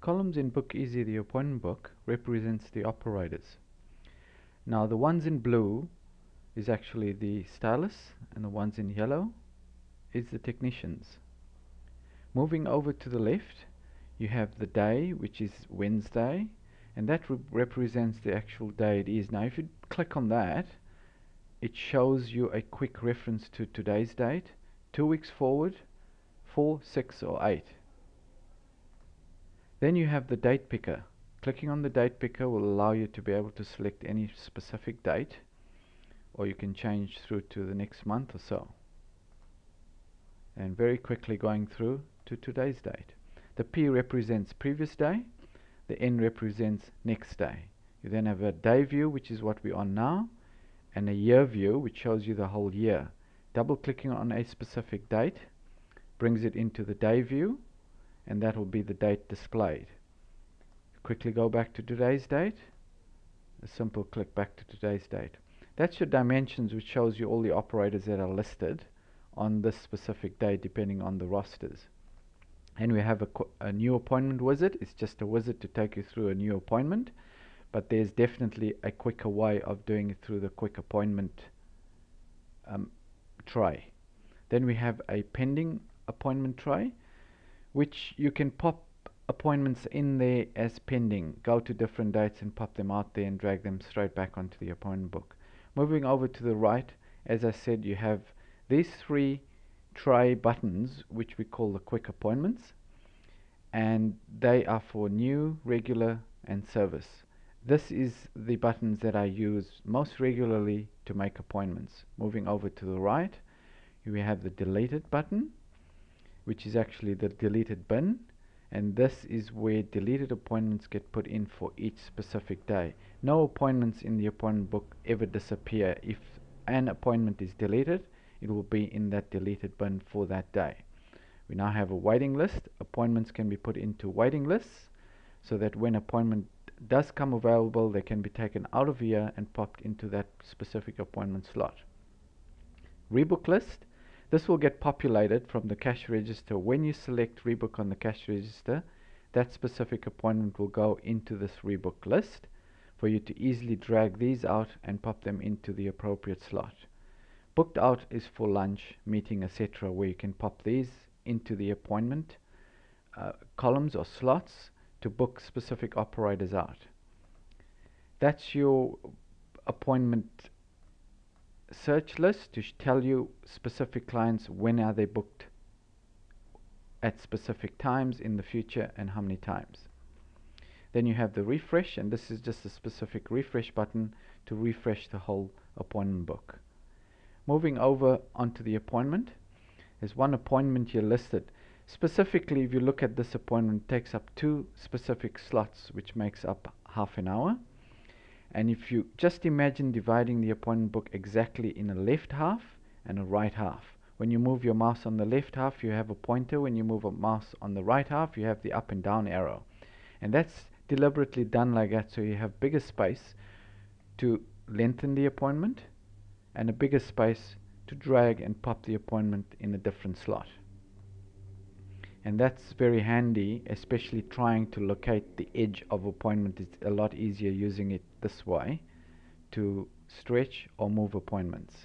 Columns in Book Easy, the appointment book, represents the operators. Now the ones in blue is actually the stylists, and the ones in yellow is the technicians. Moving over to the left, you have the day, which is Wednesday, and that represents the actual day it is. Now if you click on that, it shows you a quick reference to today's date, 2 weeks forward, 4, 6 or 8. Then you have the date picker. Clicking on the date picker will allow you to be able to select any specific date, or you can change through to the next month or so. And very quickly going through to today's date. The P represents previous day, the N represents next day. You then have a day view, which is what we're on now, and a year view, which shows you the whole year. Double clicking on a specific date brings it into the day view, and that will be the date displayed. Quickly go back to today's date, a simple click back to today's date. That's your dimensions, which shows you all the operators that are listed on this specific day depending on the rosters. And we have a new appointment wizard. It's just a wizard to take you through a new appointment, but there's definitely a quicker way of doing it through the quick appointment tray. Then we have a pending appointment tray, which you can pop appointments in there as pending. Go to different dates and pop them out there and drag them straight back onto the appointment book. Moving over to the right, as I said, you have these 3 tray buttons, which we call the quick appointments, and they are for new, regular and service. This is the buttons that I use most regularly to make appointments. Moving over to the right, we have the deleted button, which is actually the deleted bin, and this is where deleted appointments get put in for each specific day. No appointments in the appointment book ever disappear. If an appointment is deleted, it will be in that deleted bin for that day. We now have a waiting list. Appointments can be put into waiting lists so that when appointment does come available, they can be taken out of here and popped into that specific appointment slot. Rebook list. This will get populated from the cash register. When you select rebook on the cash register, that specific appointment will go into this rebook list for you to easily drag these out and pop them into the appropriate slot. Booked out is for lunch, meeting, etc., where you can pop these into the appointment columns or slots to book specific operators out. That's your appointment search list to tell you specific clients when are they booked at specific times in the future and how many times. Then you have the refresh, and this is just a specific refresh button to refresh the whole appointment book. Moving over onto the appointment, there's one appointment here listed. Specifically, if you look at this appointment, it takes up 2 specific slots, which makes up half an hour. And if you just imagine dividing the appointment book exactly in a left half and a right half. When you move your mouse on the left half, you have a pointer. When you move a mouse on the right half, you have the up and down arrow. And that's deliberately done like that so you have bigger space to lengthen the appointment and a bigger space to drag and pop the appointment in a different slot. And that's very handy, especially trying to locate the edge of appointment. It's a lot easier using it this way to stretch or move appointments.